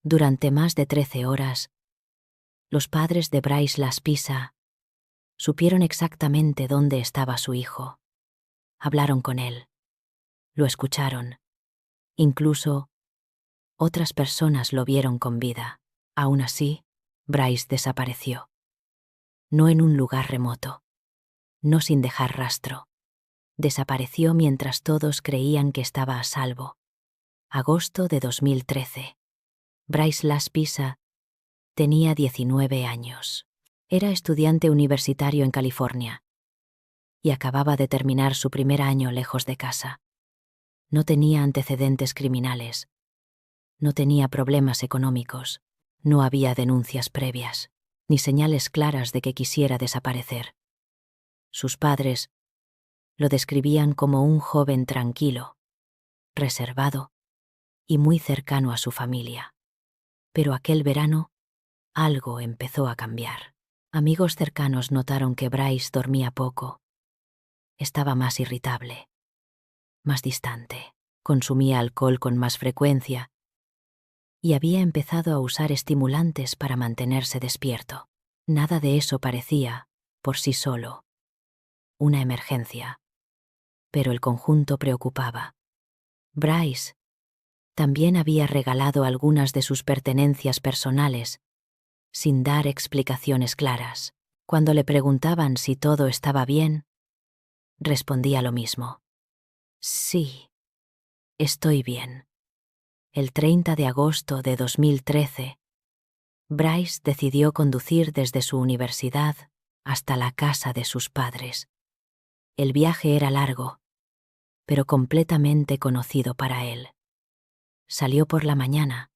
Durante más de 13 horas, los padres de Bryce Laspisa supieron exactamente dónde estaba su hijo. Hablaron con él. Lo escucharon. Incluso otras personas lo vieron con vida. Aún así, Bryce desapareció. No en un lugar remoto. No sin dejar rastro. Desapareció mientras todos creían que estaba a salvo. Agosto de 2013. Bryce Laspisa tenía 19 años. Era estudiante universitario en California y acababa de terminar su primer año lejos de casa. No tenía antecedentes criminales. No tenía problemas económicos. No había denuncias previas, ni señales claras de que quisiera desaparecer. Sus padres lo describían como un joven tranquilo, reservado y muy cercano a su familia. Pero aquel verano, algo empezó a cambiar. Amigos cercanos notaron que Bryce dormía poco. Estaba más irritable, más distante, consumía alcohol con más frecuencia y había empezado a usar estimulantes para mantenerse despierto. Nada de eso parecía, por sí solo, una emergencia. Pero el conjunto preocupaba. Bryce también había regalado algunas de sus pertenencias personales, sin dar explicaciones claras. Cuando le preguntaban si todo estaba bien, respondía lo mismo. Sí, estoy bien. El 30 de agosto de 2013, Bryce decidió conducir desde su universidad hasta la casa de sus padres. El viaje era largo, pero completamente conocido para él. Salió por la mañana.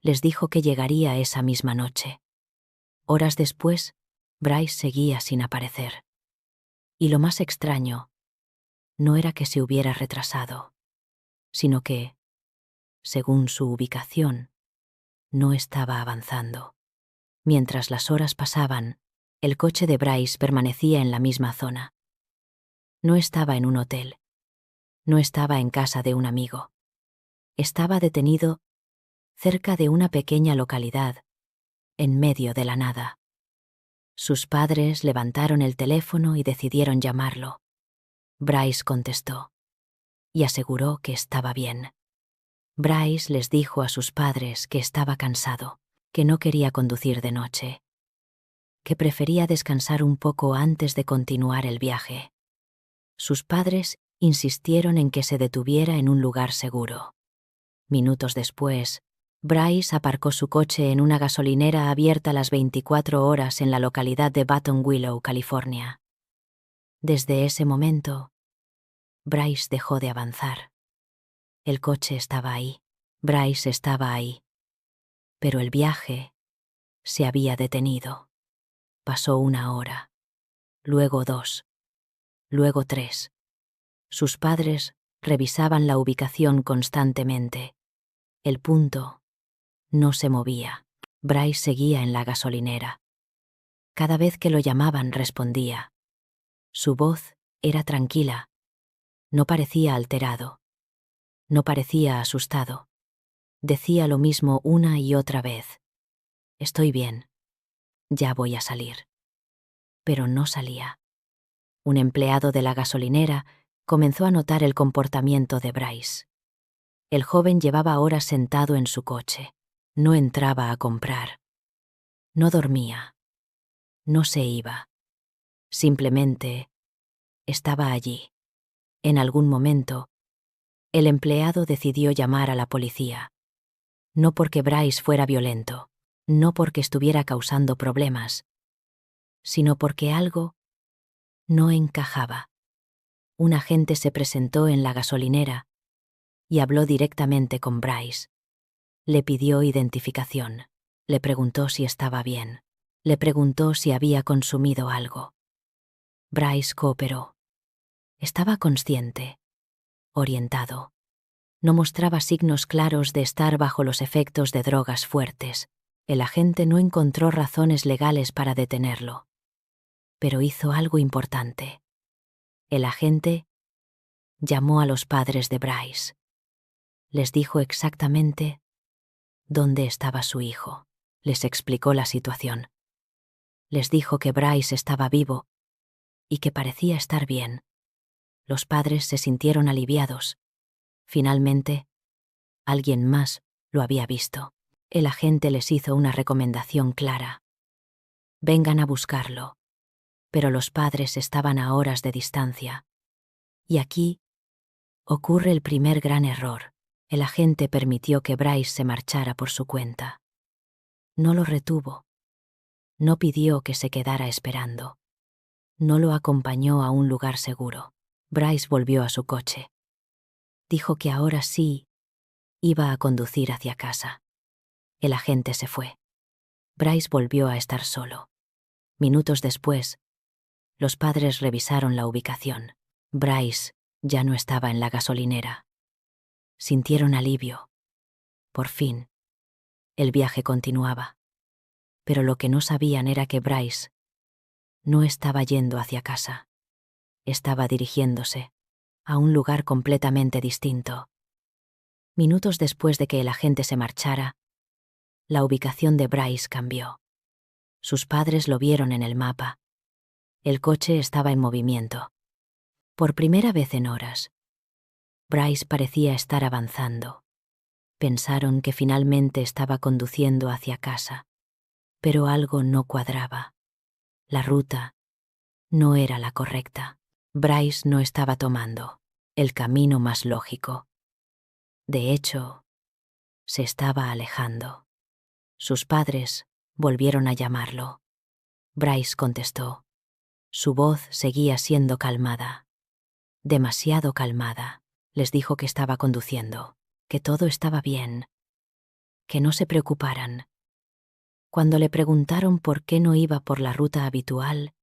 Les dijo que llegaría esa misma noche. Horas después, Bryce seguía sin aparecer. Y lo más extraño no era que se hubiera retrasado, sino que, según su ubicación, no estaba avanzando. Mientras las horas pasaban, el coche de Bryce permanecía en la misma zona. No estaba en un hotel. No estaba en casa de un amigo. Estaba detenido cerca de una pequeña localidad, en medio de la nada. Sus padres levantaron el teléfono y decidieron llamarlo. Bryce contestó y aseguró que estaba bien. Bryce les dijo a sus padres que estaba cansado, que no quería conducir de noche, que prefería descansar un poco antes de continuar el viaje. Sus padres insistieron en que se detuviera en un lugar seguro. Minutos después, Bryce aparcó su coche en una gasolinera abierta las 24 horas en la localidad de Button Willow, California. Desde ese momento, Bryce dejó de avanzar. El coche estaba ahí, Bryce estaba ahí. Pero el viaje se había detenido. Pasó 1 hora, luego 2, luego 3. Sus padres revisaban la ubicación constantemente. El punto no se movía. Bryce seguía en la gasolinera. Cada vez que lo llamaban respondía. Su voz era tranquila. No parecía alterado. No parecía asustado. Decía lo mismo una y otra vez. Estoy bien. Ya voy a salir. Pero no salía. Un empleado de la gasolinera comenzó a notar el comportamiento de Bryce. El joven llevaba horas sentado en su coche. No entraba a comprar. No dormía. No se iba. Simplemente estaba allí. En algún momento, el empleado decidió llamar a la policía. No porque Bryce fuera violento, no porque estuviera causando problemas, sino porque algo no encajaba. Un agente se presentó en la gasolinera y habló directamente con Bryce. Le pidió identificación. Le preguntó si estaba bien. Le preguntó si había consumido algo. Bryce cooperó. Estaba consciente, orientado. No mostraba signos claros de estar bajo los efectos de drogas fuertes. El agente no encontró razones legales para detenerlo. Pero hizo algo importante. El agente llamó a los padres de Bryce. Les dijo exactamente dónde estaba su hijo. Les explicó la situación. Les dijo que Bryce estaba vivo y que parecía estar bien. Los padres se sintieron aliviados. Finalmente, alguien más lo había visto. El agente les hizo una recomendación clara. Vengan a buscarlo. Pero los padres estaban a horas de distancia. Y aquí ocurre el primer gran error. El agente permitió que Bryce se marchara por su cuenta. No lo retuvo. No pidió que se quedara esperando. No lo acompañó a un lugar seguro. Bryce volvió a su coche. Dijo que ahora sí iba a conducir hacia casa. El agente se fue. Bryce volvió a estar solo. Minutos después, los padres revisaron la ubicación. Bryce ya no estaba en la gasolinera. Sintieron alivio. Por fin, el viaje continuaba. Pero lo que no sabían era que Bryce no estaba yendo hacia casa. Estaba dirigiéndose a un lugar completamente distinto. Minutos después de que el agente se marchara, la ubicación de Bryce cambió. Sus padres lo vieron en el mapa. El coche estaba en movimiento. Por primera vez en horas, Bryce parecía estar avanzando. Pensaron que finalmente estaba conduciendo hacia casa. Pero algo no cuadraba. La ruta no era la correcta. Bryce no estaba tomando el camino más lógico. De hecho, se estaba alejando. Sus padres volvieron a llamarlo. Bryce contestó. Su voz seguía siendo calmada. Demasiado calmada. Les dijo que estaba conduciendo, que todo estaba bien, que no se preocuparan. Cuando le preguntaron por qué no iba por la ruta habitual,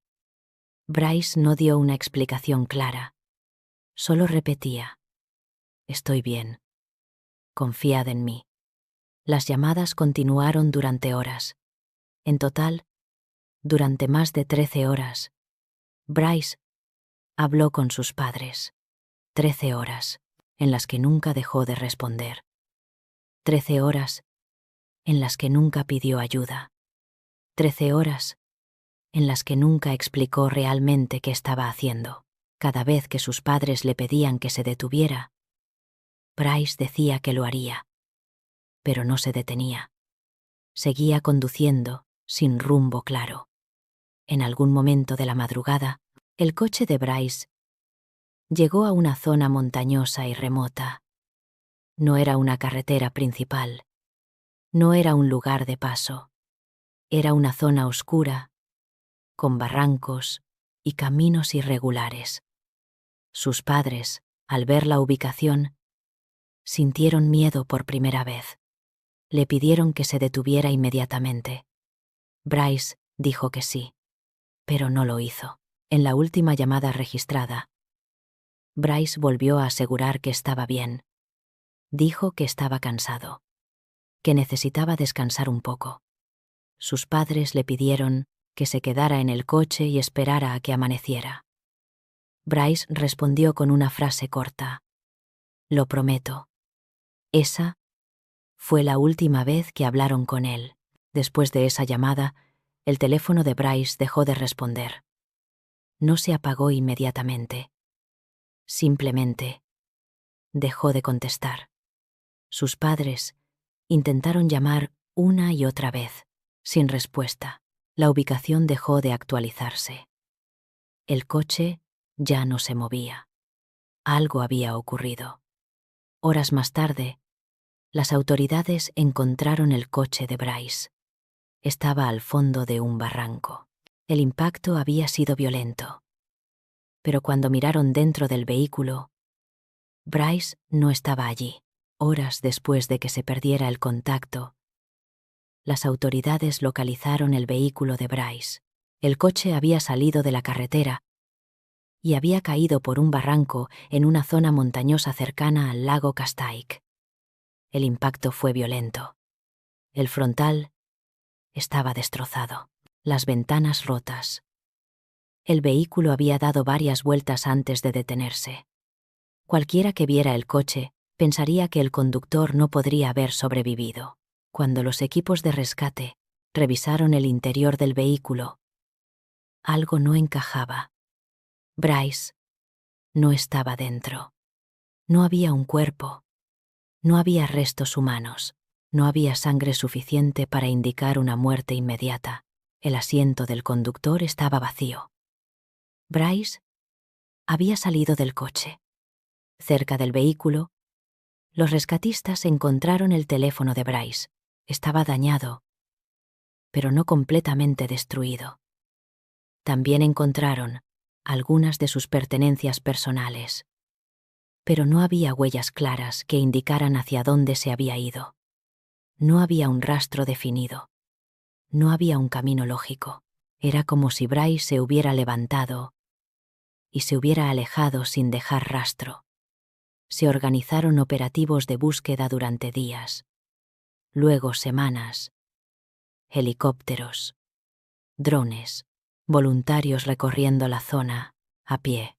Bryce no dio una explicación clara. Solo repetía: estoy bien. Confiad en mí. Las llamadas continuaron durante horas. En total, durante más de 13 horas, Bryce habló con sus padres. 13 horas, en las que nunca dejó de responder. 13 horas, en las que nunca pidió ayuda. 13 horas, en las que nunca explicó realmente qué estaba haciendo. Cada vez que sus padres le pedían que se detuviera, Bryce decía que lo haría. Pero no se detenía. Seguía conduciendo, sin rumbo claro. En algún momento de la madrugada, el coche de Bryce llegó a una zona montañosa y remota. No era una carretera principal. No era un lugar de paso. Era una zona oscura, con barrancos y caminos irregulares. Sus padres, al ver la ubicación, sintieron miedo por primera vez. Le pidieron que se detuviera inmediatamente. Bryce dijo que sí, pero no lo hizo. En la última llamada registrada, Bryce volvió a asegurar que estaba bien. Dijo que estaba cansado, que necesitaba descansar un poco. Sus padres le pidieron que se quedara en el coche y esperara a que amaneciera. Bryce respondió con una frase corta: lo prometo. Esa fue la última vez que hablaron con él. Después de esa llamada, el teléfono de Bryce dejó de responder. No se apagó inmediatamente. Simplemente dejó de contestar. Sus padres intentaron llamar una y otra vez, sin respuesta. La ubicación dejó de actualizarse. El coche ya no se movía. Algo había ocurrido. Horas más tarde, las autoridades encontraron el coche de Bryce. Estaba al fondo de un barranco. El impacto había sido violento. Pero cuando miraron dentro del vehículo, Bryce no estaba allí. Horas después de que se perdiera el contacto, las autoridades localizaron el vehículo de Bryce. El coche había salido de la carretera y había caído por un barranco en una zona montañosa cercana al lago Castaic. El impacto fue violento. El frontal estaba destrozado, las ventanas rotas. El vehículo había dado varias vueltas antes de detenerse. Cualquiera que viera el coche pensaría que el conductor no podría haber sobrevivido. Cuando los equipos de rescate revisaron el interior del vehículo, algo no encajaba. Bryce no estaba dentro. No había un cuerpo. No había restos humanos. No había sangre suficiente para indicar una muerte inmediata. El asiento del conductor estaba vacío. Bryce había salido del coche. Cerca del vehículo, los rescatistas encontraron el teléfono de Bryce. Estaba dañado, pero no completamente destruido. También encontraron algunas de sus pertenencias personales, pero no había huellas claras que indicaran hacia dónde se había ido. No había un rastro definido. No había un camino lógico. Era como si Bryce se hubiera levantado y se hubiera alejado sin dejar rastro. Se organizaron operativos de búsqueda durante días, luego semanas. Helicópteros, drones, voluntarios recorriendo la zona a pie.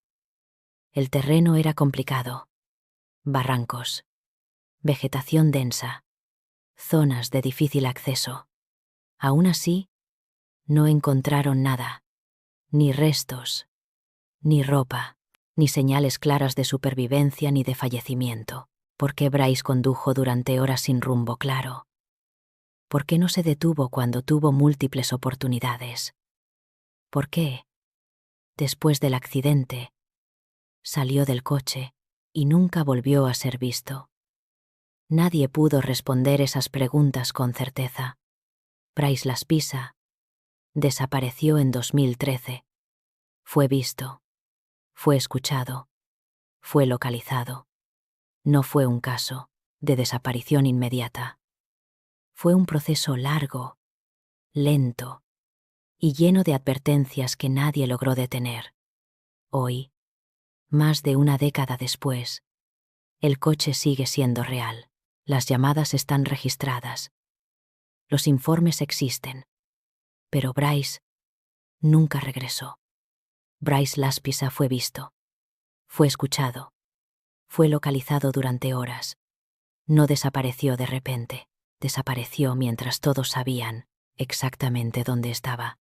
El terreno era complicado. Barrancos, vegetación densa, zonas de difícil acceso. Aún así, no encontraron nada, ni restos, ni ropa, ni señales claras de supervivencia ni de fallecimiento. ¿Por qué Bryce condujo durante horas sin rumbo claro? ¿Por qué no se detuvo cuando tuvo múltiples oportunidades? ¿Por qué, después del accidente, salió del coche y nunca volvió a ser visto? Nadie pudo responder esas preguntas con certeza. Bryce Laspisa desapareció en 2013. Fue visto, fue escuchado, fue localizado. No fue un caso de desaparición inmediata. Fue un proceso largo, lento y lleno de advertencias que nadie logró detener. Hoy, más de una década después, el coche sigue siendo real. Las llamadas están registradas. Los informes existen. Pero Bryce nunca regresó. Bryce Laspisa fue visto. Fue escuchado. Fue localizado durante horas. No desapareció de repente. Desapareció mientras todos sabían exactamente dónde estaba.